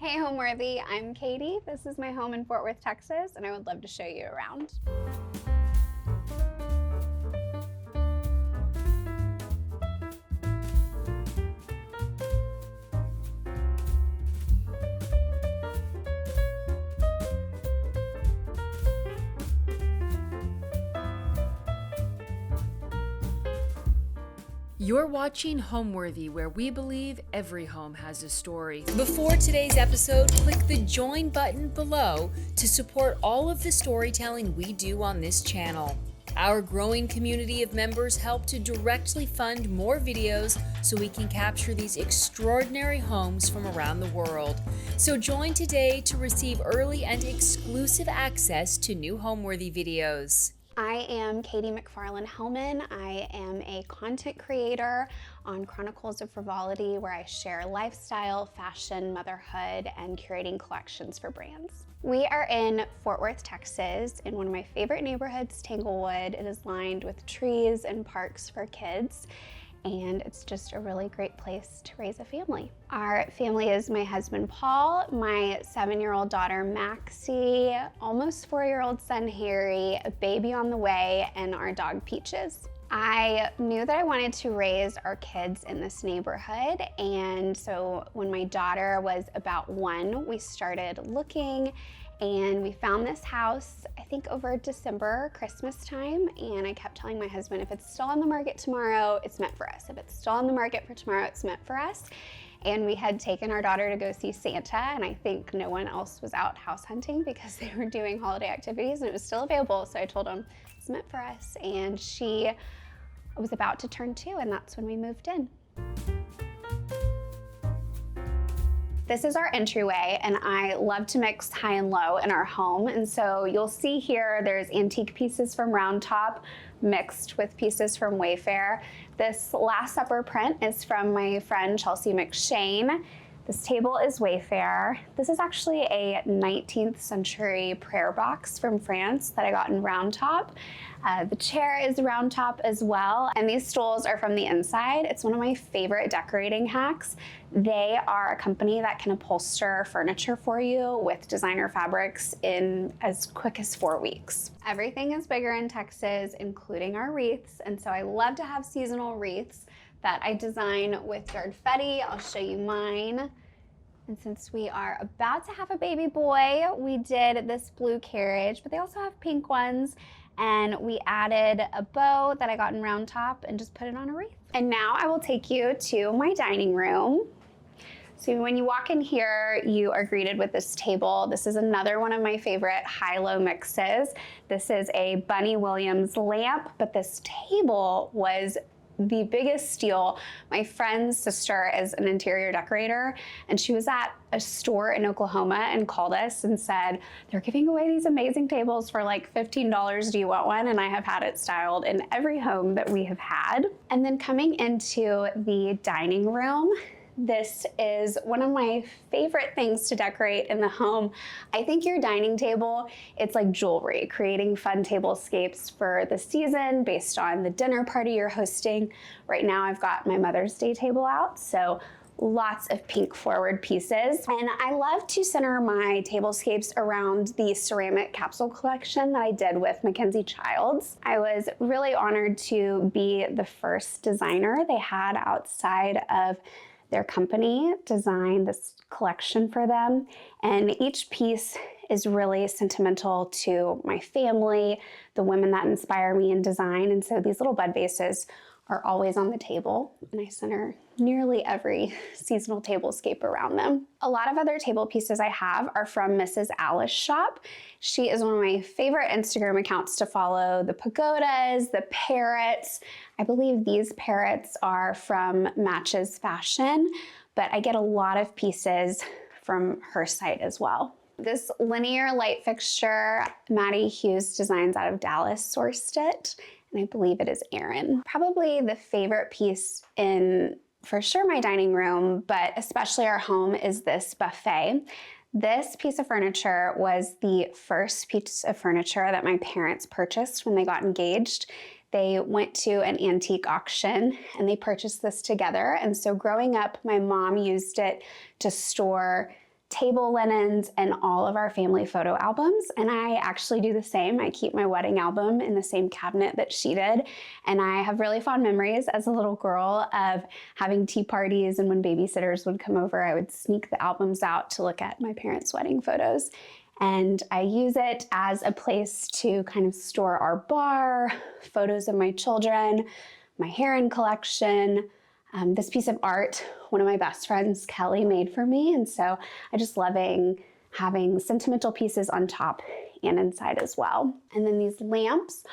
Hey Homeworthy, I'm Katie. This is my home in Fort Worth, Texas, and I would love to show you around. You're watching Homeworthy, where we believe every home has a story. Before today's episode, click the join button below to support all of the storytelling we do on this channel. Our growing community of members help to directly fund more videos so we can capture these extraordinary homes from around the world. So join today to receive early and exclusive access to new Homeworthy videos. I am Katey McFarlan-Hellman. I am a content creator on Chronicles of Frivolity, where I share lifestyle, fashion, motherhood, and curating collections for brands. We are in Fort Worth, Texas, in one of my favorite neighborhoods, Tanglewood. It is lined with trees and parks for kids, and it's just a really great place to raise a family. Our family is my husband, Paul, my 7-year-old daughter, Maxi, almost 4-year-old son, Harry, a baby on the way, and our dog, Peaches. I knew that I wanted to raise our kids in this neighborhood, and so when my daughter was about 1, we started looking, and we found this house, I think over December, Christmas time, and I kept telling my husband, if it's still on the market tomorrow, it's meant for us. If it's still on the market for tomorrow, it's meant for us. And we had taken our daughter to go see Santa, and I think no one else was out house hunting because they were doing holiday activities, and it was still available. So I told him it's meant for us, and she was about to turn 2, and that's when we moved in. This is our entryway, and I love to mix high and low in our home. And so you'll see here, there's antique pieces from Round Top mixed with pieces from Wayfair. This Last Supper print is from my friend Chelsea McShane. This table is Wayfair. This is actually a 19th century prayer box from France that I got in Round Top. The chair is Round Top as well, and these stools are from the inside. It's one of my favorite decorating hacks. They are a company that can upholster furniture for you with designer fabrics in as quick as 4 weeks. Everything is bigger in Texas, including our wreaths, and so I love to have seasonal wreaths that I design with Yardfetti. I'll show you mine. And since we are about to have a baby boy, we did this blue carriage, but they also have pink ones. And we added a bow that I got in Round Top and just put it on a wreath. And now I will take you to my dining room. So when you walk in here, you are greeted with this table. This is another one of my favorite high-low mixes. This is a Bunny Williams lamp, but this table was the biggest steal. My friend's sister is an interior decorator, and she was at a store in Oklahoma and called us and said, they're giving away these amazing tables for like $15. Do you want one? And I have had it styled in every home that we have had. And then coming into the dining room, this is one of my favorite things to decorate in the home. I think your dining table, it's like jewelry, creating fun tablescapes for the season based on the dinner party you're hosting. Right now I've got my Mother's Day table out, so lots of pink forward pieces. And I love to center my tablescapes around the ceramic capsule collection that I did with MacKenzie-Childs. I was really honored to be the first designer they had outside of their company design this collection for them. And each piece is really sentimental to my family, the women that inspire me in design. And so these little bud vases are always on the table, and I center nearly every seasonal tablescape around them. A lot of other table pieces I have are from Mrs. Alice Shop. She is one of my favorite Instagram accounts to follow. The pagodas, the parrots. I believe these parrots are from Matches Fashion, but I get a lot of pieces from her site as well. This linear light fixture, Maddie Hughes Designs out of Dallas sourced it, and I believe it is Erin. Probably the favorite piece in, for sure, my dining room, but especially our home, is this buffet. This piece of furniture was the first piece of furniture that my parents purchased when they got engaged. They went to an antique auction and they purchased this together. And so growing up, my mom used it to store table linens, and all of our family photo albums. And I actually do the same. I keep my wedding album in the same cabinet that she did. And I have really fond memories as a little girl of having tea parties, and when babysitters would come over, I would sneak the albums out to look at my parents' wedding photos. And I use it as a place to kind of store our bar, photos of my children, my heron collection. This piece of art, one of my best friends, Kelly, made for me. And so I just loving having sentimental pieces on top and inside as well. And then these lamps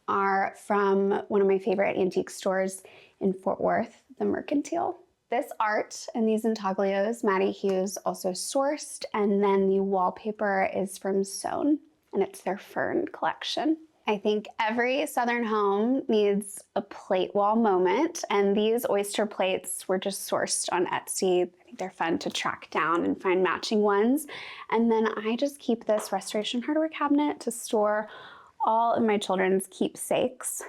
are from one of my favorite antique stores in Fort Worth, the Mercantile. This art and these intaglios, Maddie Hughes also sourced, and then the wallpaper is from Sewn, and it's their fern collection. I think every Southern home needs a plate wall moment, and these oyster plates were just sourced on Etsy. I think they're fun to track down and find matching ones. And then I just keep this Restoration Hardware cabinet to store all of my children's keepsakes.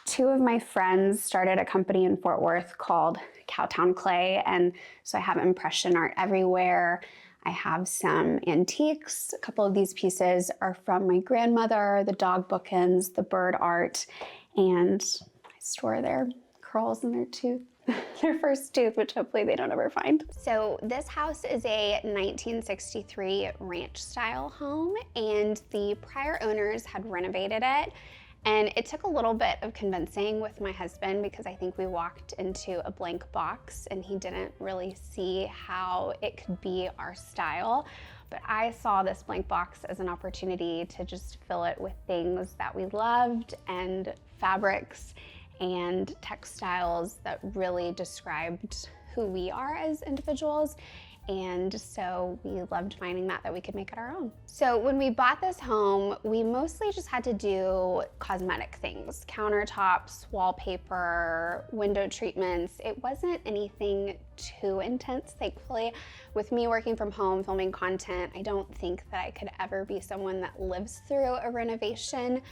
Two of my friends started a company in Fort Worth called Cowtown Clay, and so I have impression art everywhere. I have some antiques. A couple of these pieces are from my grandmother, the dog bookends, the bird art, and I store their curls in their tooth, their first tooth, which hopefully they don't ever find. So this house is a 1963 ranch style home, and the prior owners had renovated it. And it took a little bit of convincing with my husband because I think we walked into a blank box and he didn't really see how it could be our style. But I saw this blank box as an opportunity to just fill it with things that we loved and fabrics and textiles that really described who we are as individuals. And so we loved finding that we could make it our own. So when we bought this home, we mostly just had to do cosmetic things, countertops, wallpaper, window treatments. It wasn't anything too intense, thankfully. With me working from home, filming content, I don't think that I could ever be someone that lives through a renovation.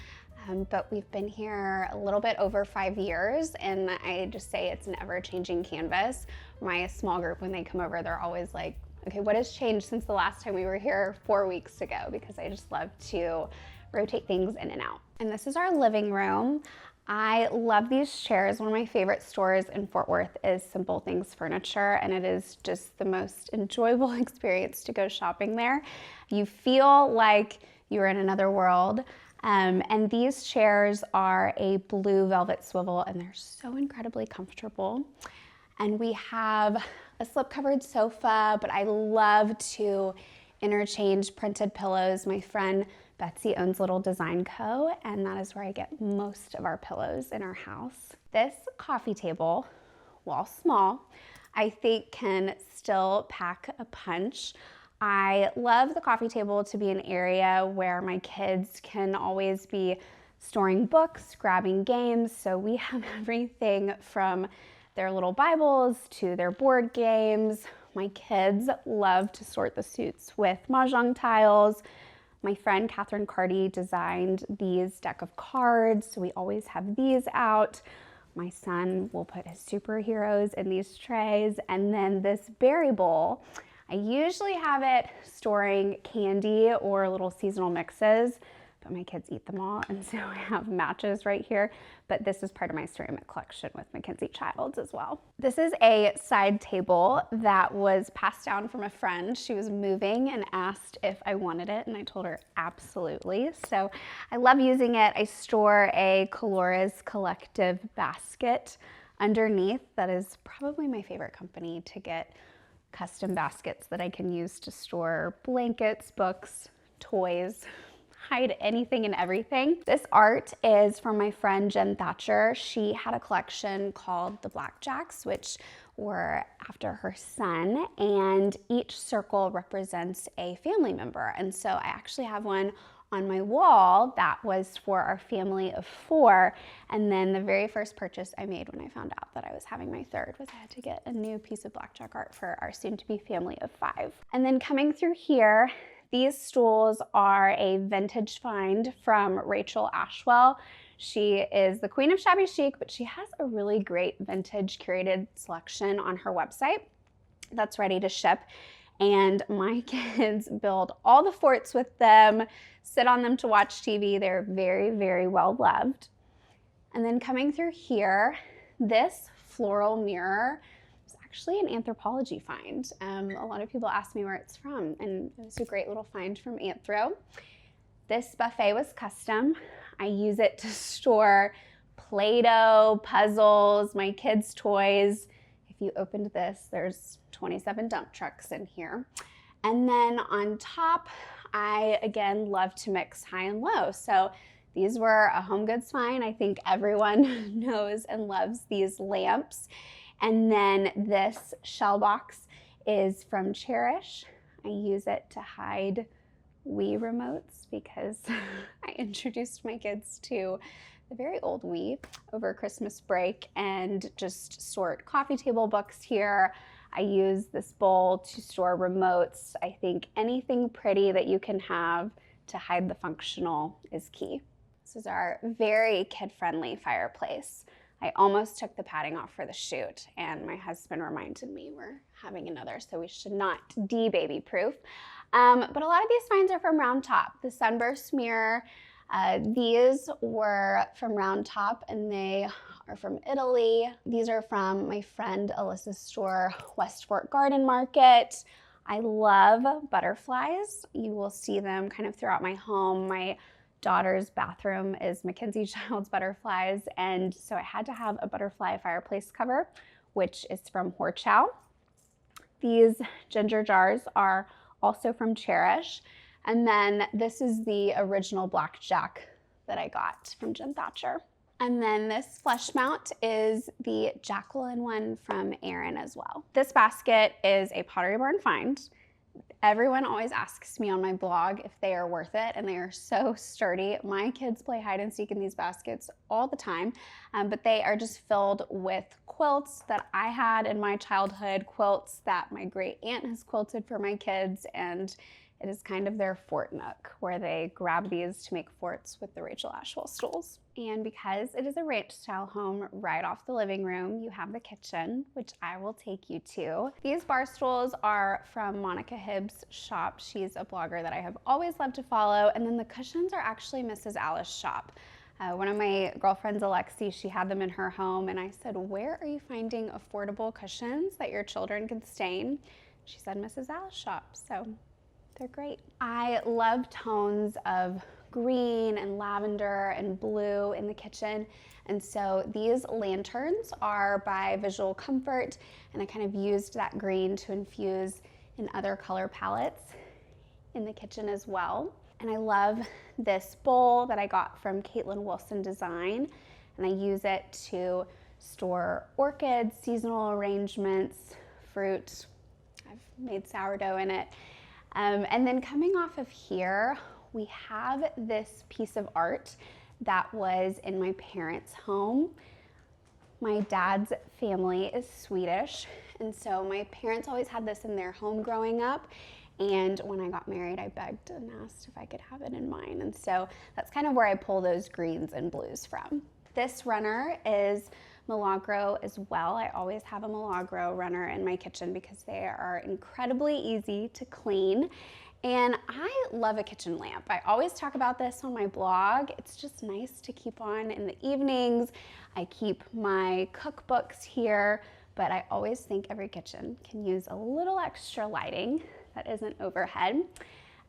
But we've been here a little bit over 5 years, and I just say it's an ever-changing canvas. My small group, when they come over, they're always like, okay, what has changed since the last time we were here 4 weeks ago? Because I just love to rotate things in and out. And this is our living room. I love these chairs. One of my favorite stores in Fort Worth is Simple Things Furniture, and it is just the most enjoyable experience to go shopping there. You feel like you're in another world. And these chairs are a blue velvet swivel, and they're so incredibly comfortable. And we have a slip-covered sofa, but I love to interchange printed pillows. My friend Betsy owns Little Design Co., and that is where I get most of our pillows in our house. This coffee table, while small, I think can still pack a punch. I love the coffee table to be an area where my kids can always be storing books, grabbing games. So we have everything from their little Bibles to their board games. My kids love to sort the suits with mahjong tiles. My friend Catherine Carty designed these deck of cards, so we always have these out. My son will put his superheroes in these trays. And then this berry bowl, I usually have it storing candy or little seasonal mixes, but my kids eat them all, and so I have matches right here. But this is part of my ceramic collection with MacKenzie-Childs as well. This is a side table that was passed down from a friend. She was moving and asked if I wanted it, and I told her absolutely. So I love using it. I store a Colores Collective basket underneath. That is probably my favorite company to get custom baskets that I can use to store blankets, books, toys, hide anything and everything. This art is from my friend Jen Thatcher. She had a collection called the Blackjacks, which were after her son, and each circle represents a family member. And so I actually have one on my wall that was for our family of 4. And then the very first purchase I made when I found out that I was having my third was I had to get a new piece of blackjack art for our soon-to-be family of 5. And then coming through here, these stools are a vintage find from Rachel Ashwell. She is the queen of shabby chic, but she has a really great vintage curated selection on her website that's ready to ship. and my kids build all the forts with them, sit on them to watch TV. They're very, very well loved. And then coming through here, this floral mirror is actually an Anthropologie find. A lot of people ask me where it's from, and it was a great little find from Anthro. This buffet was custom. I use it to store Play-Doh, puzzles, my kids' toys. If you opened this, there's 27 dump trucks in here. And then on top, I, again, love to mix high and low. So these were a home goods find. I think everyone knows and loves these lamps. And then this shell box is from Cherish. I use it to hide Wii remotes because I introduced my kids to the very old Wii over Christmas break and just stored coffee table books here. I use this bowl to store remotes. I think anything pretty that you can have to hide the functional is key. This is our very kid-friendly fireplace. I almost took the padding off for the shoot, and my husband reminded me we're having another, so we should not de-baby-proof. But a lot of these finds are from Round Top. The sunburst mirror, these were from Round Top, and they are from Italy. These are from my friend Alyssa's store, Westport Garden Market. I love butterflies. You will see them kind of throughout my home. My daughter's bathroom is MacKenzie-Childs butterflies, and so I had to have a butterfly fireplace cover, which is from Horchow. These ginger jars are also from Cherish, and then this is the original blackjack that I got from Jen Thatcher. And then this flush mount is the Jacqueline one from Erin as well. This basket is a Pottery Barn find. Everyone always asks me on my blog if they are worth it, and they are so sturdy. My kids play hide and seek in these baskets all the time, but they are just filled with quilts that I had in my childhood, quilts that my great aunt has quilted for my kids, and it is kind of their fort nook where they grab these to make forts with the Rachel Ashwell stools. And because it is a ranch style home right off the living room, you have the kitchen, which I will take you to. These bar stools are from Monica Hibbs' shop. She's a blogger that I have always loved to follow. And then the cushions are actually Mrs. Alice's shop. One of my girlfriends, Alexi, she had them in her home, and I said, where are you finding affordable cushions that your children can stay in? She said, Mrs. Alice's shop. So they're great. I love tones of green and lavender and blue in the kitchen. And so these lanterns are by Visual Comfort, and I kind of used that green to infuse in other color palettes in the kitchen as well. And I love this bowl that I got from Caitlin Wilson Design, and I use it to store orchids, seasonal arrangements, fruit. I've made sourdough in it. And then coming off of here, we have this piece of art that was in my parents' home. My dad's family is Swedish, and so my parents always had this in their home growing up. And when I got married, I begged and asked if I could have it in mine. And so that's kind of where I pull those greens and blues from. This runner is Milagro as well. I always have a Milagro runner in my kitchen because they are incredibly easy to clean. And I love a kitchen lamp. I always talk about this on my blog. It's just nice to keep on in the evenings. I keep my cookbooks here, but I always think every kitchen can use a little extra lighting that isn't overhead.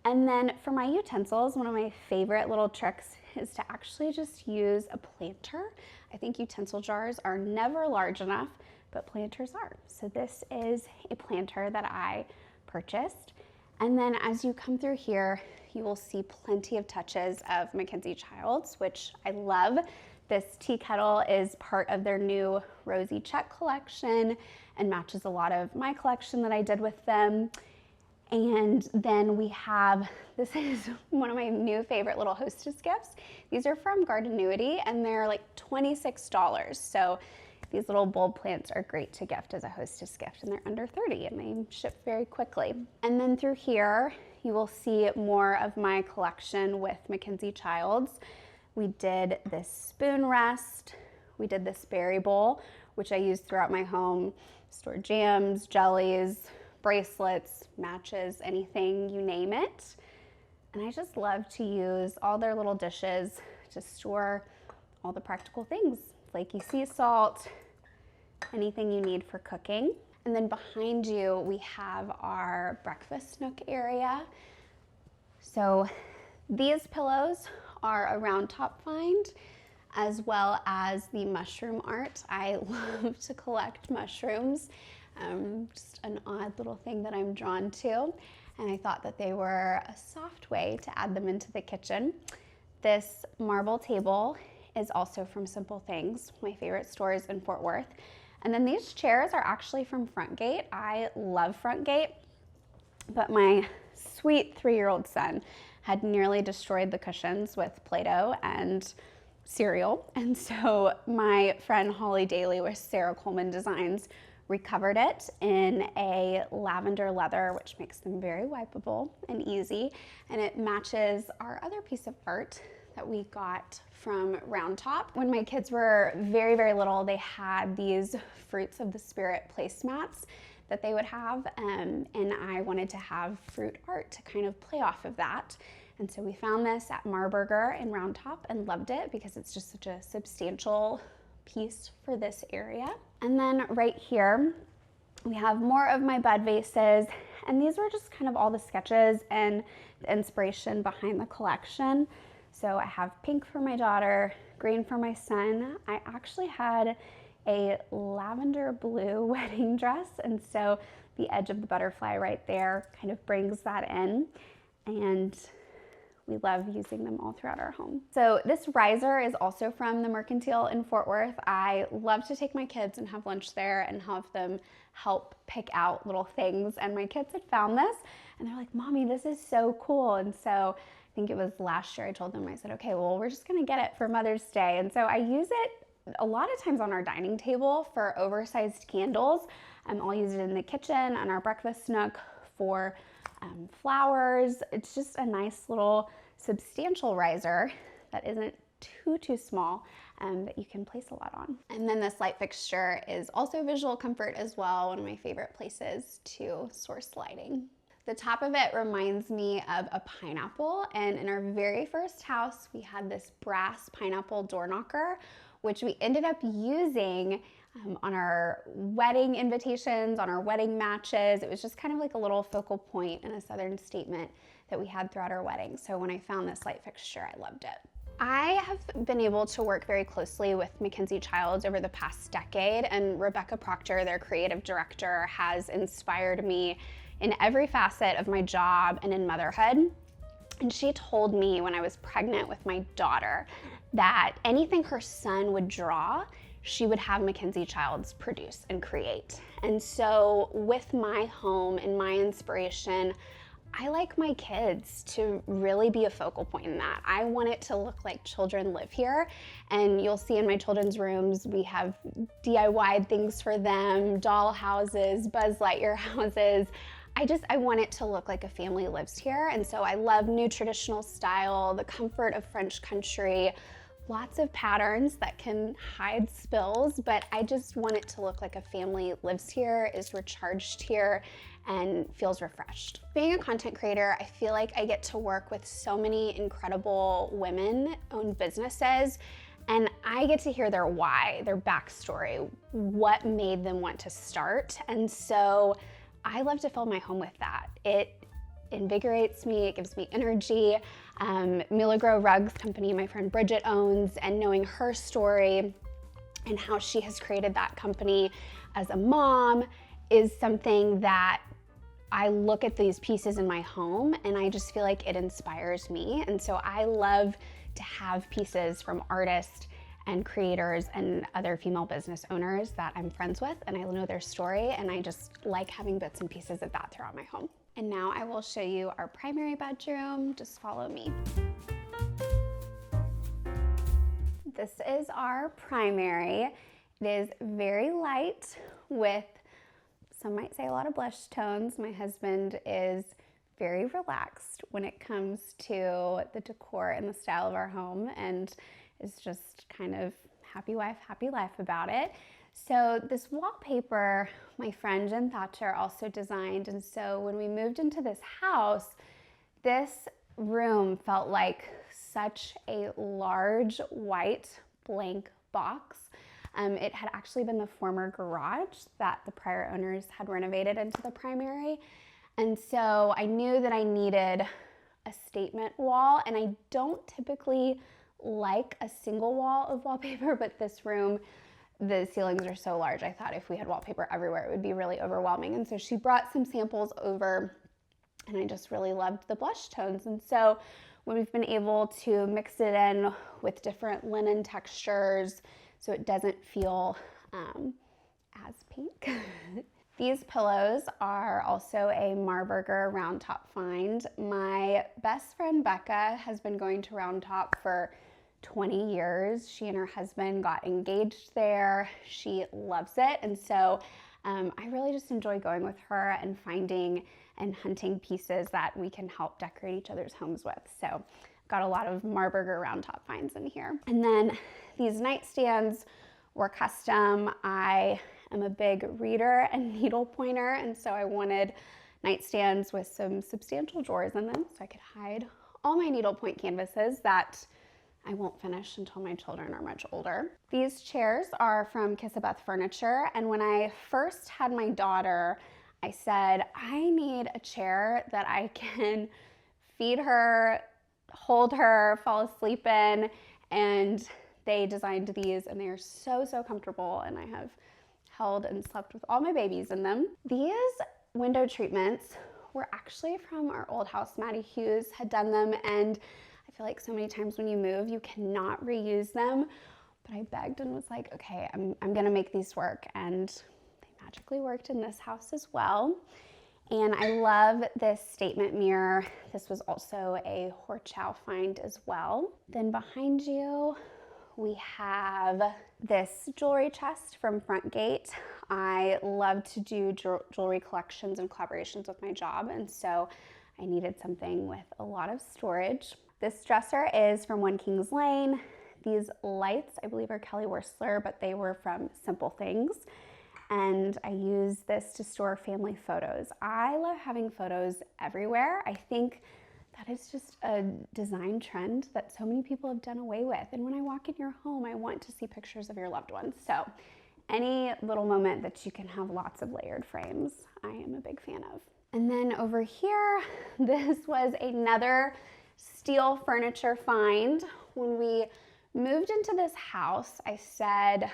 And then for my utensils, one of my favorite little tricks is to actually just use a planter. I think utensil jars are never large enough, but planters are. So this is a planter that I purchased. And then as you come through here, you will see plenty of touches of MacKenzie-Childs, which I love. This tea kettle is part of their new Rosy Check collection and matches a lot of my collection that I did with them. And then we have, this is one of my new favorite little hostess gifts. These are from Gardenuity, and they're like $26. So these little bulb plants are great to gift as a hostess gift, and they're under 30 and they ship very quickly. And then through here, you will see more of my collection with MacKenzie-Childs. We did this spoon rest. We did this berry bowl, which I use throughout my home, store jams, jellies, bracelets, matches, anything, you name it. And I just love to use all their little dishes to store all the practical things, flaky sea salt, anything you need for cooking. And then behind you, we have our breakfast nook area. So these pillows are a round top find, as well as the mushroom art. I love to collect mushrooms, just an odd little thing that I'm drawn to. And I thought that they were a soft way to add them into the kitchen. This marble table is also from Simple Things, my favorite stores in Fort Worth. And then these chairs are actually from Frontgate. I love Frontgate, but my sweet 3-year-old son had nearly destroyed the cushions with Play-Doh and cereal. And so my friend Holly Daly with Sarah Coleman Designs recovered it in a lavender leather, which makes them very wipeable and easy. And it matches our other piece of art that we got from Round Top. When my kids were very, very little, they had these Fruits of the Spirit placemats that they would have, and I wanted to have fruit art to kind of play off of that. And so we found this at Marburger in Round Top and loved it because it's just such a substantial piece for this area. And then right here, we have more of my bud vases, and these were just kind of all the sketches and the inspiration behind the collection. So I have pink for my daughter, green for my son. I actually had a lavender blue wedding dress, and so the edge of the butterfly right there kind of brings that in, and we love using them all throughout our home. So this riser is also from the Mercantile in Fort Worth. I love to take my kids and have lunch there and have them help pick out little things, and my kids had found this and they're like, "Mommy, this is so cool." And so I think it was last year I told them, I said, okay, well, we're just gonna get it for Mother's Day. And so I use it a lot of times on our dining table for oversized candles. I'll use it in the kitchen, on our breakfast nook for flowers. It's just a nice little substantial riser that isn't too small, that you can place a lot on. And then this light fixture is also visual comfort as well, one of my favorite places to source lighting. The top of it reminds me of a pineapple, and in our very first house, we had this brass pineapple door knocker, which we ended up using on our wedding invitations, on our wedding matches. It was just kind of like a little focal point and a Southern statement that we had throughout our wedding. So when I found this light fixture, I loved it. I have been able to work very closely with MacKenzie-Childs over the past decade, and Rebecca Proctor, their creative director, has inspired me in every facet of my job and in motherhood. And she told me when I was pregnant with my daughter that anything her son would draw, she would have MacKenzie-Childs produce and create. And so with my home and my inspiration, I like my kids to really be a focal point in that. I want it to look like children live here. And you'll see in my children's rooms, we have DIY things for them, doll houses, Buzz Lightyear houses. I want it to look like a family lives here. And so I love new traditional style, the comfort of French country, lots of patterns that can hide spills, but I just want it to look like a family lives here, is recharged here, and feels refreshed. Being a content creator, I feel like I get to work with so many incredible women-owned businesses, and I get to hear their why, their backstory, what made them want to start. And so I love to fill my home with that. It invigorates me, it gives me energy. Milagro Rugs company my friend Bridget owns, and knowing her story and how she has created that company as a mom is something that I look at these pieces in my home and I just feel like it inspires me. And so I love to have pieces from artists and creators and other female business owners that I'm friends with, and I know their story, and I just like having bits and pieces of that throughout my home. And now I will show you our primary bedroom. Just follow me. This is our primary. It is very light with, some might say, a lot of blush tones. My husband is very relaxed when it comes to the decor and the style of our home, and is just kind of happy wife, happy life about it. So this wallpaper, my friend Jen Thatcher also designed. And so when we moved into this house, this room felt like such a large white blank box. It had actually been the former garage that the prior owners had renovated into the primary. And so I knew that I needed a statement wall, and I don't typically like a single wall of wallpaper, but this room, the ceilings are so large, I thought if we had wallpaper everywhere, it would be really overwhelming. And so she brought some samples over, and I just really loved the blush tones. And so when we've been able to mix it in with different linen textures so it doesn't feel as pink. These pillows are also a Marburger Round Top find. My best friend Becca has been going to Round Top for 20 years. She and her husband got engaged there. She loves it. And so I really just enjoy going with her and finding and hunting pieces that we can help decorate each other's homes with. So got a lot of Marburger Round Top finds in here. And then these nightstands were custom. I am a big reader and needle pointer, and so I wanted nightstands with some substantial drawers in them so I could hide all my needlepoint canvases that I won't finish until my children are much older. These chairs are from Kissabeth Furniture, and when I first had my daughter, I said, I need a chair that I can feed her, hold her, fall asleep in, and they designed these, and they are so, so comfortable, and I have held and slept with all my babies in them. These window treatments were actually from our old house. Maddie Hughes had done them, and I feel like so many times when you move, you cannot reuse them, but I begged and was like, okay, I'm gonna make these work, and they magically worked in this house as well. And I love this statement mirror. This was also a Horchow find as well. Then behind you, we have this jewelry chest from Front Gate. I love to do jewelry collections and collaborations with my job, and so I needed something with a lot of storage. This dresser is from One Kings Lane. These lights, I believe, are Kelly Wearstler, but they were from Simple Things. And I use this to store family photos. I love having photos everywhere. I think that is just a design trend that so many people have done away with. And when I walk in your home, I want to see pictures of your loved ones. So any little moment that you can have lots of layered frames, I am a big fan of. And then over here, this was another steel furniture find. When we moved into this house, I said,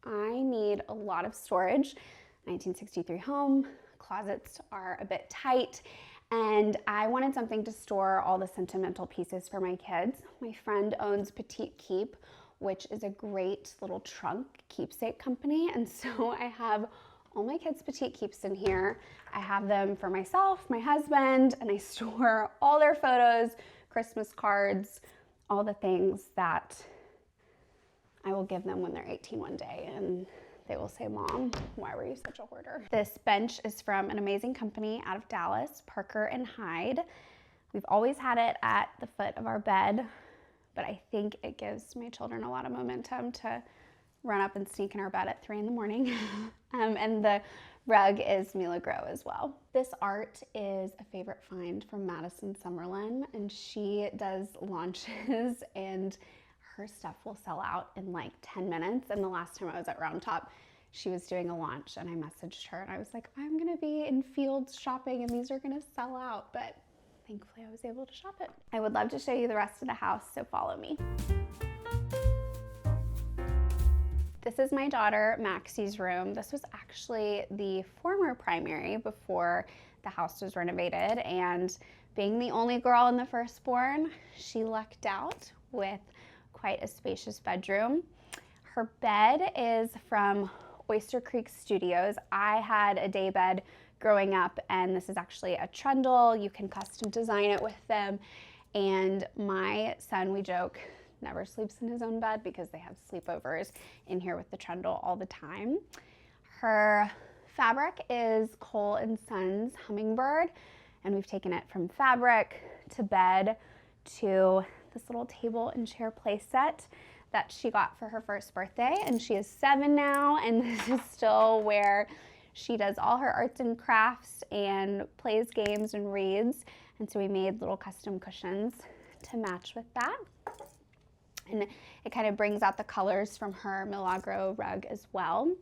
I need a lot of storage. 1963 home, closets are a bit tight, and I wanted something to store all the sentimental pieces for my kids. My friend owns Petite Keep, which is a great little trunk keepsake company, and so I have all my kids' Petite Keeps in here. I have them for myself, my husband, and I store all their photos, Christmas cards, all the things that I will give them when they're 18 one day, and they will say, Mom, why were you such a hoarder? This bench is from an amazing company out of Dallas, Parker and Hyde. We've always had it at the foot of our bed, but I think it gives my children a lot of momentum to run up and sneak in our bed at 3 in the morning. And the rug is Mila Grow as well. This art is a favorite find from Madison Summerlin, and she does launches, and her stuff will sell out in like 10 minutes. And the last time I was at Round Top, she was doing a launch, and I messaged her and I was like, I'm gonna be in Fields shopping and these are gonna sell out, but thankfully I was able to shop it. I would love to show you the rest of the house, so follow me. This is my daughter Maxi's room. This was actually the former primary before the house was renovated, and being the only girl in the firstborn, she lucked out with quite a spacious bedroom. Her bed is from Oyster Creek Studios. I had a day bed growing up, and this is actually a trundle. You can custom design it with them. And my son, we joke, never sleeps in his own bed because they have sleepovers in here with the trundle all the time. Her fabric is Cole & Sons Hummingbird, and we've taken it from fabric to bed to this little table and chair play set that she got for her first birthday, and she is 7 now, and this is still where she does all her arts and crafts and plays games and reads. And so we made little custom cushions to match with that. And it kind of brings out the colors from her Milagro rug as well.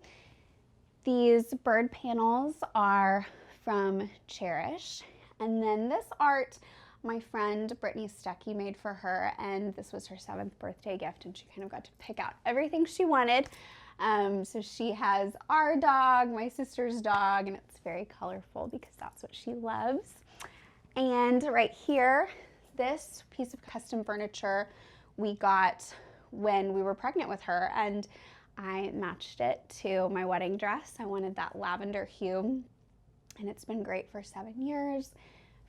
These bird panels are from Cherish. And then this art, my friend Brittany Stuckey made for her, and this was her 7th birthday gift, and she kind of got to pick out everything she wanted. So she has our dog, my sister's dog, and it's very colorful because that's what she loves. And right here, this piece of custom furniture we got when we were pregnant with her, and I matched it to my wedding dress. I wanted that lavender hue, and it's been great for 7 years.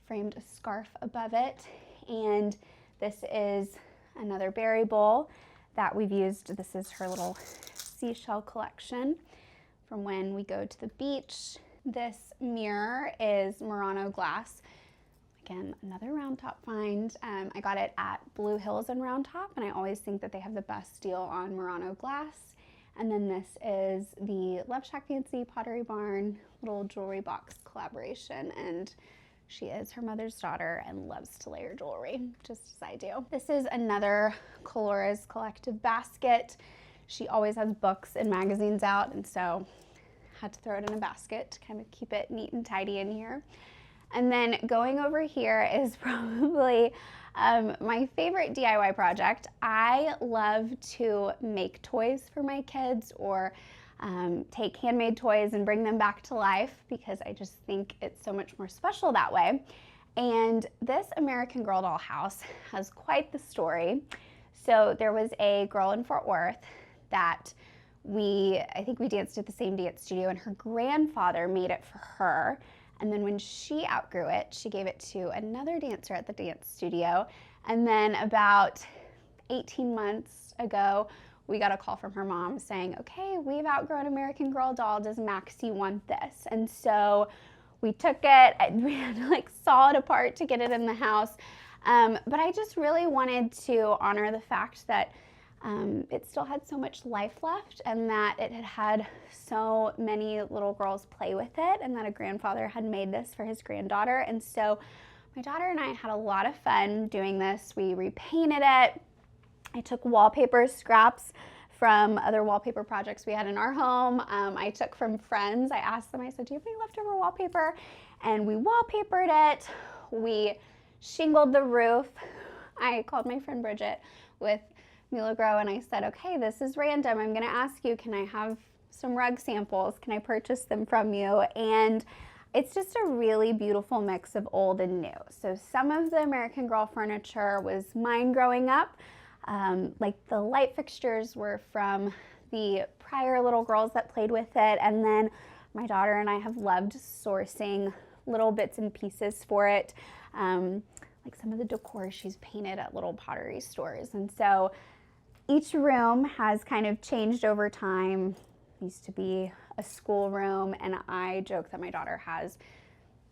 Framed a scarf above it, and this is another berry bowl that we've used. This is her little seashell collection from when we go to the beach. This mirror is Murano glass. Again, another Round Top find. I got it at Blue Hills and Round Top, and I always think that they have the best deal on Murano glass. And then this is the Love Shack Fancy Pottery Barn little jewelry box collaboration, and she is her mother's daughter and loves to layer jewelry, just as I do. This is another Colora's collective basket. She always has books and magazines out, and so had to throw it in a basket to kind of keep it neat and tidy in here. And then going over here is probably my favorite DIY project. I love to make toys for my kids, or take handmade toys and bring them back to life, because I just think it's so much more special that way. And this American Girl doll house has quite the story. So there was a girl in Fort Worth that I think we danced at the same dance studio, and her grandfather made it for her. And then when she outgrew it, she gave it to another dancer at the dance studio. And then about 18 months ago, we got a call from her mom saying, okay, we've outgrown American Girl doll. Does Maxie want this? And so we took it, and we had to saw it apart to get it in the house. But I just really wanted to honor the fact that it still had so much life left, and that it had had so many little girls play with it, and that a grandfather had made this for his granddaughter. And so my daughter and I had a lot of fun doing this. We repainted it. I took wallpaper scraps from other wallpaper projects we had in our home. I took from friends. I asked them, I said, do you have any leftover wallpaper? And we wallpapered it. We shingled the roof. I called my friend Bridget with Milagro, and I said, okay, this is random. I'm gonna ask you, can I have some rug samples? Can I purchase them from you? And it's just a really beautiful mix of old and new. So some of the American Girl furniture was mine growing up. Like the light fixtures were from the prior little girls that played with it. And then my daughter and I have loved sourcing little bits and pieces for it. Like some of the decor she's painted at little pottery stores. And so each room has kind of changed over time. It used to be a school room, and I joke that my daughter has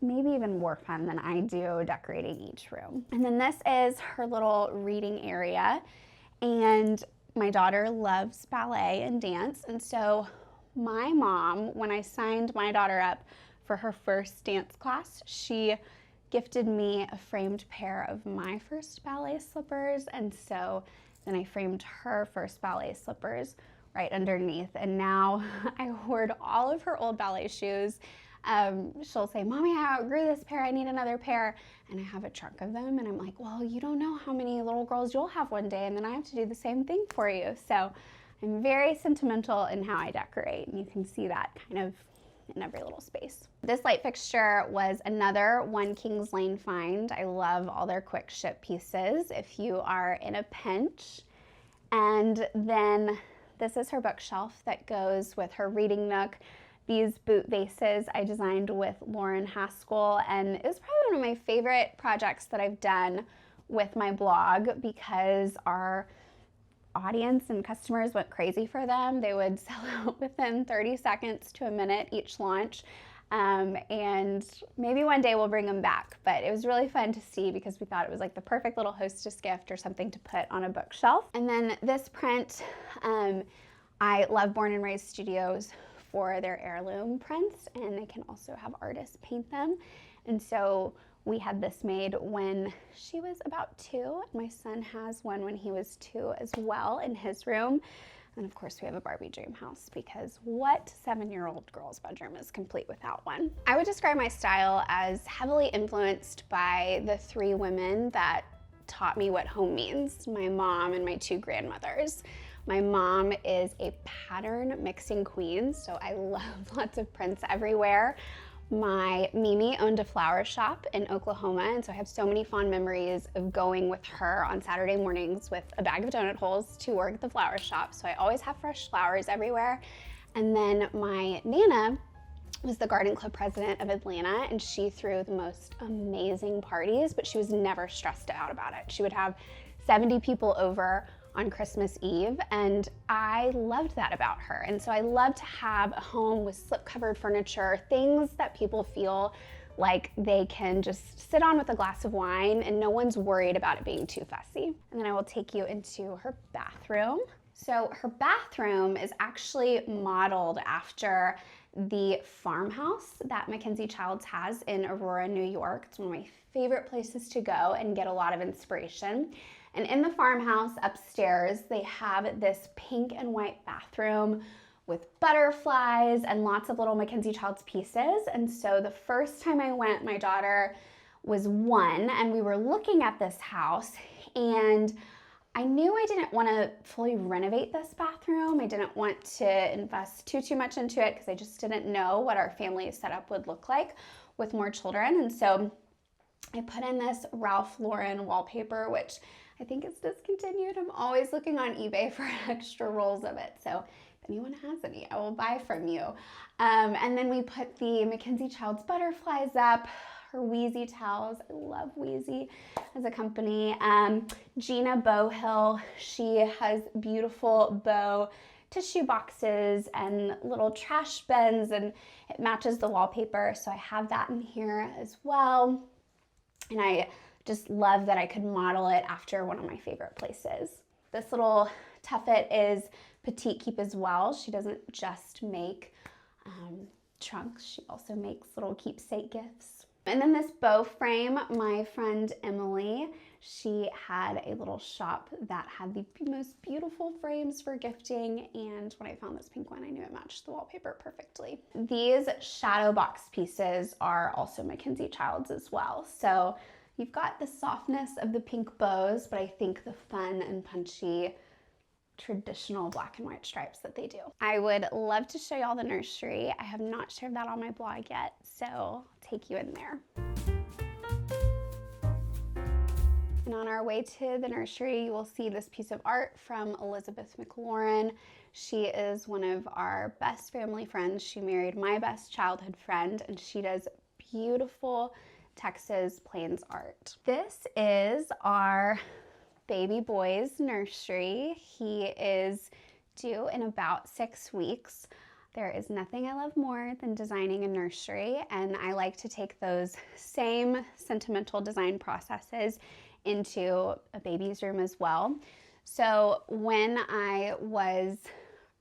maybe even more fun than I do decorating each room. And then this is her little reading area, and my daughter loves ballet and dance, and so my mom, when I signed my daughter up for her first dance class, she gifted me a framed pair of my first ballet slippers, and so then I framed her first ballet slippers right underneath, and now I hoard all of her old ballet shoes. She'll say, Mommy, I outgrew this pair, I need another pair. And I have a trunk of them, and I'm like, well, you don't know how many little girls you'll have one day, and then I have to do the same thing for you. So I'm very sentimental in how I decorate, and you can see that kind of in every little space. This light fixture was another One Kings Lane find. I love all their quick ship pieces if you are in a pinch. And then this is her bookshelf that goes with her reading nook. These boot vases I designed with Lauren Haskell, and it was probably one of my favorite projects that I've done with my blog, because our audience and customers went crazy for them. They would sell out within 30 seconds to a minute each launch. And maybe one day we'll bring them back, but it was really fun to see because we thought it was like the perfect little hostess gift or something to put on a bookshelf. And then this print, I love Born and Raised Studios for their heirloom prints, and they can also have artists paint them. And so we had this made when she was about 2. My son has one when he was 2 as well in his room. And of course we have a Barbie dream house, because what 7-year-old girl's bedroom is complete without one? I would describe my style as heavily influenced by the 3 women that taught me what home means, my mom and my 2 grandmothers. My mom is a pattern mixing queen, so I love lots of prints everywhere. My Mimi owned a flower shop in Oklahoma, and so I have so many fond memories of going with her on Saturday mornings with a bag of donut holes to work at the flower shop. So I always have fresh flowers everywhere. And then my Nana was the garden club president of Atlanta, and she threw the most amazing parties, but she was never stressed out about it. She would have 70 people over on Christmas Eve, and I loved that about her. And so I love to have a home with slip-covered furniture, things that people feel like they can just sit on with a glass of wine and no one's worried about it being too fussy. And then I will take you into her bathroom. So her bathroom is actually modeled after the farmhouse that MacKenzie-Childs has in Aurora, New York. It's one of my favorite places to go and get a lot of inspiration. And in the farmhouse upstairs, they have this pink and white bathroom with butterflies and lots of little MacKenzie-Childs pieces. And so the first time I went, my daughter was 1, and we were looking at this house, and I knew I didn't want to fully renovate this bathroom. I didn't want to invest too much into it because I just didn't know what our family setup would look like with more children. And so I put in this Ralph Lauren wallpaper, which I think is discontinued. I'm always looking on eBay for extra rolls of it. So if anyone has any, I will buy from you. And then we put the MacKenzie-Childs butterflies up, her Wheezy towels. I love Wheezy as a company. Gina Bowhill, she has beautiful bow tissue boxes and little trash bins, and it matches the wallpaper. So I have that in here as well. And I just love that I could model it after one of my favorite places. This little tuffet is Petite Keep as well. She doesn't just make trunks, she also makes little keepsake gifts. And then this bow frame, my friend Emily, she had a little shop that had the most beautiful frames for gifting, and when I found this pink one, I knew it matched the wallpaper perfectly. These shadow box pieces are also MacKenzie-Childs as well. So you've got the softness of the pink bows, but I think the fun and punchy traditional black and white stripes that they do. I would love to show y'all the nursery. I have not shared that on my blog yet, so I'll take you in there. And on our way to the nursery, you will see this piece of art from Elizabeth McLaurin. She is one of our best family friends. She married my best childhood friend, and she does beautiful Texas Plains art. This is our baby boy's nursery. He is due in about 6 weeks. There is nothing I love more than designing a nursery, and I like to take those same sentimental design processes into a baby's room as well. So when I was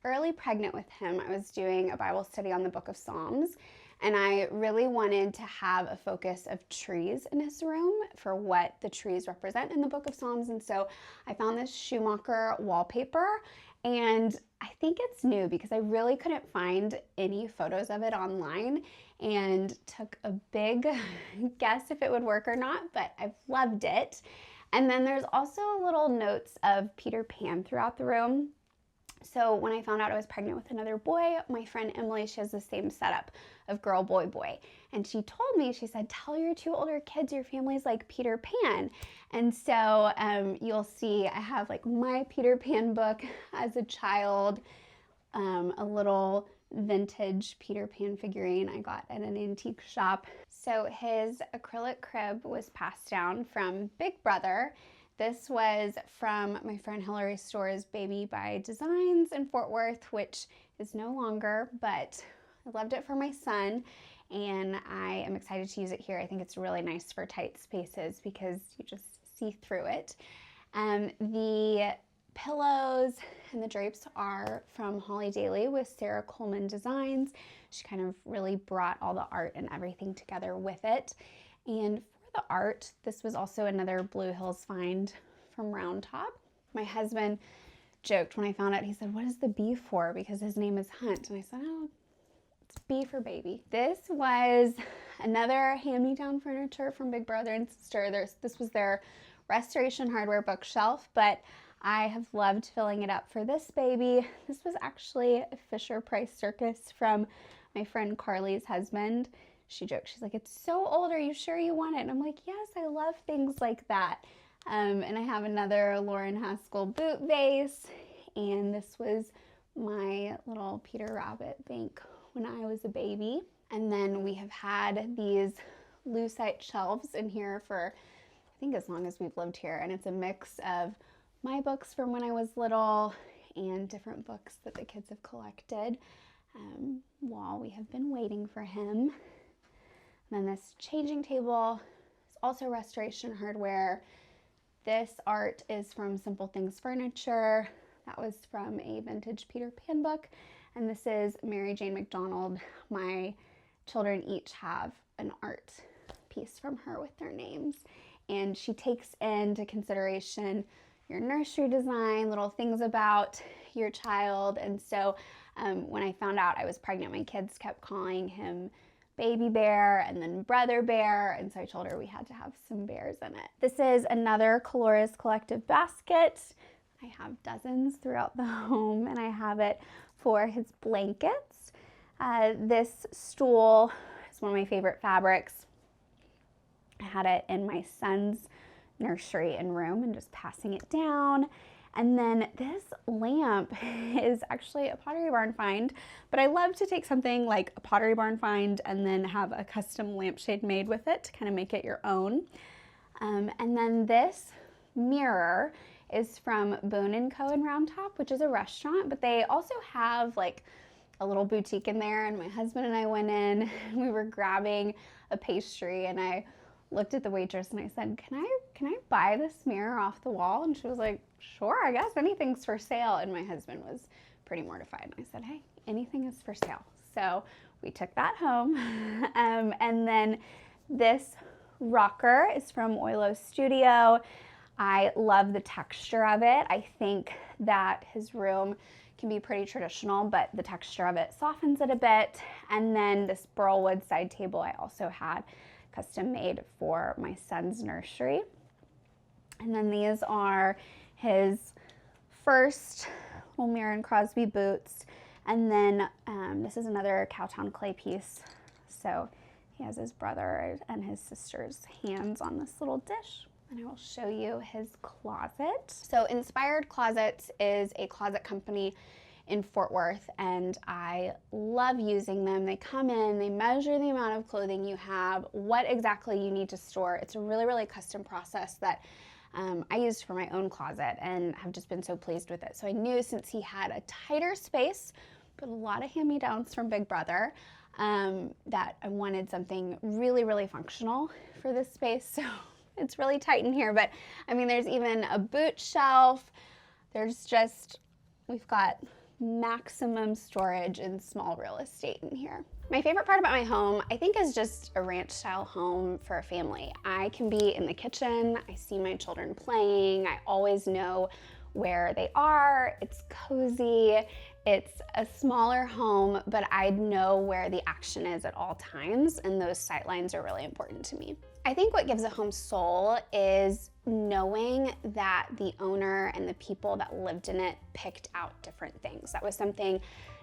early pregnant with him, I was doing a Bible study on the book of Psalms, and I really wanted to have a focus of trees in his room for what the trees represent in the book of Psalms. And so I found this Schumacher wallpaper, and I think it's new because I really couldn't find any photos of it online, and took a big guess if it would work or not, but I've loved it. And then there's also little notes of Peter Pan throughout the room. So when I found out I was pregnant with another boy, my friend Emily, she has the same setup of girl, boy, boy. And she told me, she said, tell your 2 older kids your family's like Peter Pan. And so you'll see I have like my Peter Pan book as a child, a little vintage Peter Pan figurine I got at an antique shop. So his acrylic crib was passed down from Big Brother. This was from my friend Hillary's store's Baby by Designs in Fort Worth, which is no longer, but I loved it for my son. and I am excited to use it here. I think it's really nice for tight spaces because you just see through it. The pillows and the drapes are from Holly Daly with Sarah Coleman Designs. She kind of really brought all the art and everything together with it. And for the art, this was also another Blue Hills find from Round Top. My husband joked when I found out, he said, "What is the B for?" Because his name is Hunt. And I said, "Oh, it's B for baby." This was another hand-me-down furniture from Big Brother and Sister. This was their Restoration Hardware bookshelf, but I have loved filling it up for this baby. This was actually a Fisher-Price Circus from my friend Carly's husband. She joked, she's like, "It's so old, are you sure you want it?" And I'm like, yes, I love things like that. And I have another Lauren Haskell boot vase, and this was my little Peter Rabbit bank when I was a baby. And then we have had these lucite shelves in here for, I think, as long as we've lived here, and it's a mix of my books from when I was little and different books that the kids have collected while we have been waiting for him. And then this changing table is also Restoration Hardware. This art is from Simple Things Furniture. That was from a vintage Peter Pan book. And this is Mary Jane McDonald. My children each have an art piece from her with their names. And she takes into consideration your nursery design, little things about your child. And so when I found out I was pregnant, my kids kept calling him Baby Bear and then Brother Bear. And so I told her we had to have some bears in it. This is another Coloris Collective basket. I have dozens throughout the home, and I have it for his blankets. This stool is one of my favorite fabrics. I had it in my son's nursery and room and just passing it down. And then this lamp is actually a Pottery Barn find, but I love to take something like a Pottery Barn find and then have a custom lampshade made with it to kind of make it your own. And then this mirror is from Boone & Co. in Round Top, which is a restaurant, but they also have like a little boutique in there. And my husband and I went in, and we were grabbing a pastry, and I looked at the waitress and I said, can I buy this mirror off the wall? And she was like, sure, I guess anything's for sale. And my husband was pretty mortified. And I said, hey, anything is for sale. So we took that home. And then this rocker is from Oilo Studio. I love the texture of it. I think that his room can be pretty traditional, but the texture of it softens it a bit. And then this burlwood side table I also had custom made for my son's nursery. And then these are his first little Mirren Crosby boots. And then this is another Cowtown clay piece. So he has his brother and his sister's hands on this little dish. And I will show you his closet. So Inspired Closets is a closet company in Fort Worth, and I love using them. They come in, they measure the amount of clothing you have, what exactly you need to store. It's a really, really custom process that I used for my own closet and have just been so pleased with it. So I knew, since he had a tighter space, but a lot of hand-me-downs from Big Brother, that I wanted something really, really functional for this space. So it's really tight in here, but I mean, there's even a boot shelf. There's just, we've got maximum storage and small real estate in here. My favorite part about my home, I think, is just a ranch style home for a family. I can be in the kitchen, I see my children playing, I always know where they are, it's cozy, it's a smaller home, but I know where the action is at all times, and those sight lines are really important to me. I think what gives a home soul is knowing that the owner and the people that lived in it picked out different things. That was something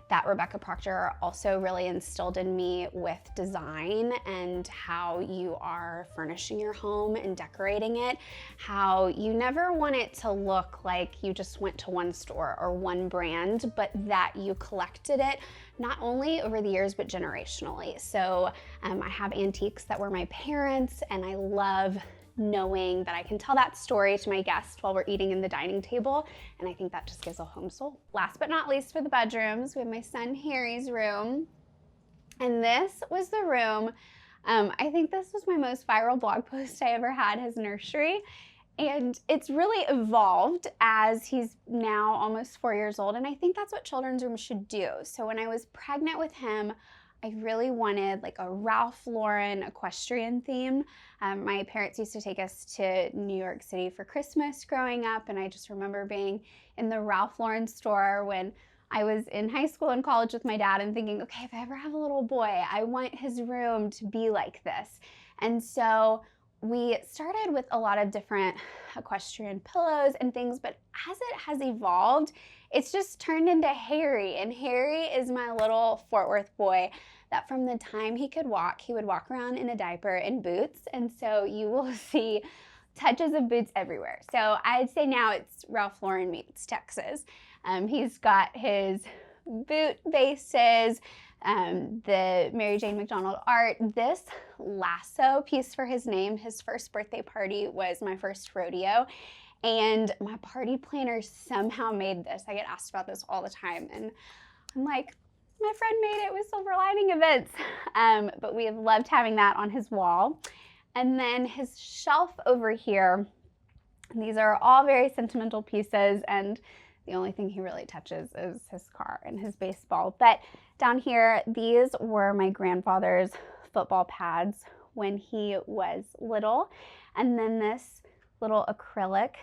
that Rebecca Proctor also really instilled in me with design and how you are furnishing your home and decorating it, how you never want it to look like you just went to one store or one brand, but that you collected it not only over the years, but generationally. So I have antiques that were my parents', and I love knowing that I can tell that story to my guests while we're eating in the dining table, and I think that just gives a home soul. Last but not least, for the bedrooms, we have my son Harry's room. And this was the room, I think this was my most viral blog post I ever had, his nursery. And it's really evolved as he's now almost 4 years old. And I think that's what children's rooms should do. So when I was pregnant with him, I really wanted like a Ralph Lauren equestrian theme. My parents used to take us to New York City for Christmas growing up. And I just remember being in the Ralph Lauren store when I was in high school and college with my dad and thinking, okay, if I ever have a little boy, I want his room to be like this. And so we started with a lot of different equestrian pillows and things, but as it has evolved, it's just turned into Harry. And Harry is my little Fort Worth boy that from the time he could walk, he would walk around in a diaper and boots. And so you will see touches of boots everywhere. So I'd say now it's Ralph Lauren meets Texas. He's got his boot bases, the Mary Jane McDonald art. This lasso piece for his name, his first birthday party was my first rodeo. And my party planner somehow made this. I get asked about this all the time. And I'm like, my friend made it with Silver Lining Events. But we have loved having that on his wall. And then his shelf over here, these are all very sentimental pieces. And the only thing he really touches is his car and his baseball. But down here, these were my grandfather's football pads when he was little. And then this little acrylic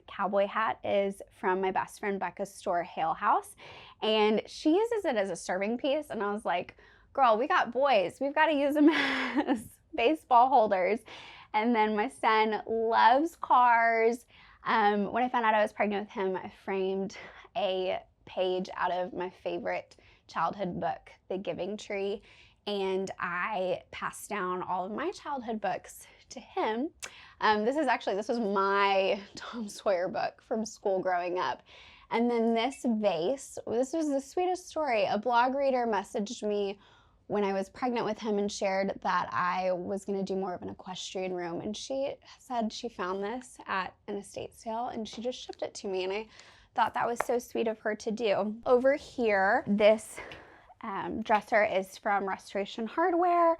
cowboy hat is from my best friend Becca's store, Hale House. And she uses it as a serving piece. And I was like, girl, we got boys. We've got to use them as baseball holders. And then my son loves cars. When I found out I was pregnant with him, I framed a page out of my favorite childhood book, The Giving Tree, and I passed down all of my childhood books to him. This was my Tom Sawyer book from school growing up. And then this vase, this was the sweetest story. A blog reader messaged me when I was pregnant with him and shared that I was going to do more of an equestrian room. And she said she found this at an estate sale and she just shipped it to me. And I thought that was so sweet of her to do. Over here, this dresser is from Restoration Hardware.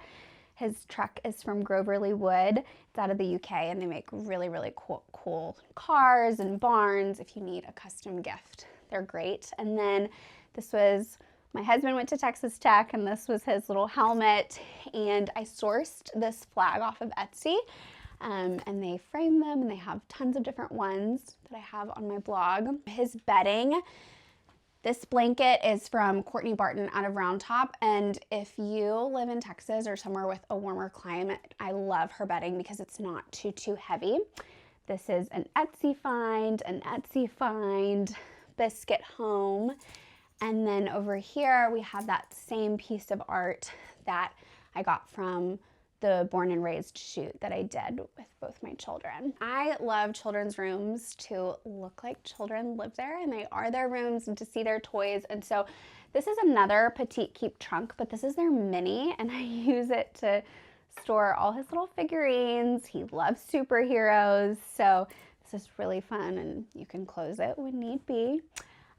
His truck is from Groverly Wood. It's out of the UK and they make really, really cool cars and barns if you need a custom gift. They're great. And then this was, my husband went to Texas Tech and this was his little helmet. And I sourced this flag off of Etsy and they frame them and they have tons of different ones that I have on my blog. His bedding. This blanket is from Courtney Barton out of Round Top, and if you live in Texas or somewhere with a warmer climate, I love her bedding because it's not too heavy. This is an Etsy find, Biscuit Home. And then over here, we have that same piece of art that I got from the Born and Raised shoot that I did with both my children. I love children's rooms to look like children live there and they are their rooms and to see their toys. And so this is another Petite Keep trunk, but this is their mini and I use it to store all his little figurines. He loves superheroes. So this is really fun and you can close it when need be.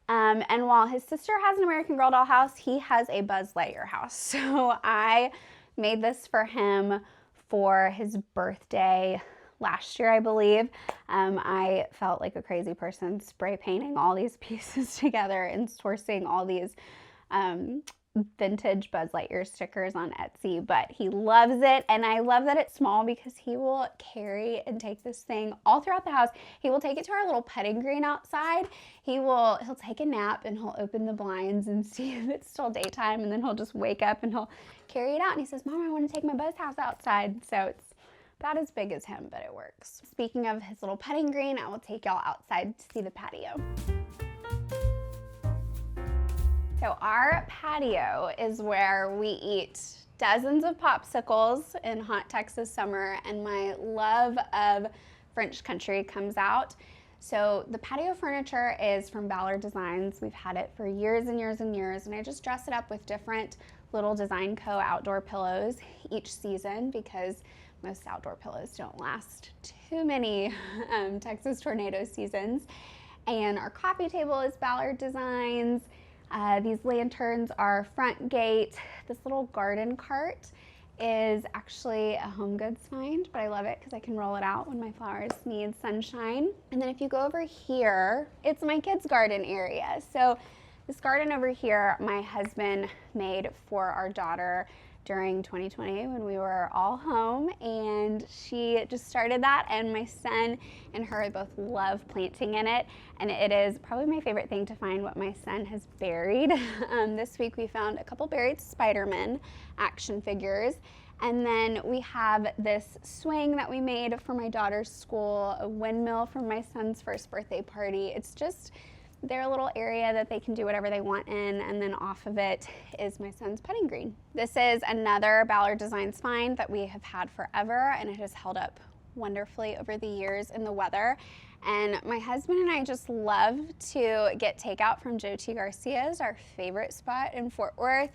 And while his sister has an American Girl doll house, he has a Buzz Lightyear house. So I made this for him for his birthday last year, I believe. I felt like a crazy person spray painting all these pieces together and sourcing all these vintage Buzz Lightyear stickers on Etsy, but he loves it. And I love that it's small because he will carry and take this thing all throughout the house. He will take it to our little putting green outside. He'll take a nap and he'll open the blinds and see if it's still daytime. And then he'll just wake up and he'll carry it out. And he says, Mom, I want to take my Buzz house outside. So it's about as big as him, but it works. Speaking of his little putting green, I will take y'all outside to see the patio. So our patio is where we eat dozens of popsicles in hot Texas summer, and my love of French country comes out. So the patio furniture is from Ballard Designs. We've had it for years and years and years, and I just dress it up with different little Design Co. outdoor pillows each season because most outdoor pillows don't last too many Texas tornado seasons. And our coffee table is Ballard Designs. These lanterns are front gate. This little garden cart is actually a home goods find, but I love it because I can roll it out when my flowers need sunshine. And then if you go over here, it's my kids' garden area. So this garden over here, my husband made for our daughter during 2020 when we were all home, and she just started that, and my son and her both love planting in it, and it is probably my favorite thing to find what my son has buried. This week we found a couple buried Spider-Man action figures, and then we have this swing that we made for my daughter's school, a windmill for my son's first birthday party. It's just their little area that they can do whatever they want in, and then off of it is my son's putting green. This is another Ballard Designs find that we have had forever, and it has held up wonderfully over the years in the weather. And my husband and I just love to get takeout from Joe T. Garcia's, our favorite spot in Fort Worth,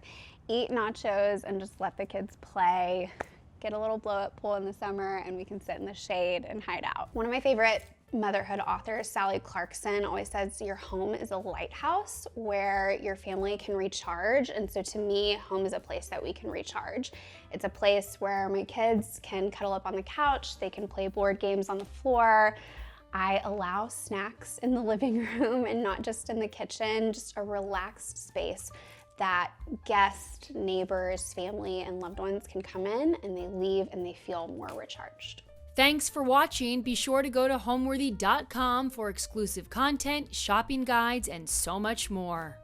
eat nachos, and just let the kids play, get a little blow-up pool in the summer, and we can sit in the shade and hide out. One of my favorite motherhood author, Sally Clarkson, always says your home is a lighthouse where your family can recharge. And so to me, home is a place that we can recharge. It's a place where my kids can cuddle up on the couch, they can play board games on the floor. I allow snacks in the living room and not just in the kitchen, just a relaxed space that guests, neighbors, family, and loved ones can come in and they leave and they feel more recharged. Thanks for watching. Be sure to go to homeworthy.com for exclusive content, shopping guides, and so much more.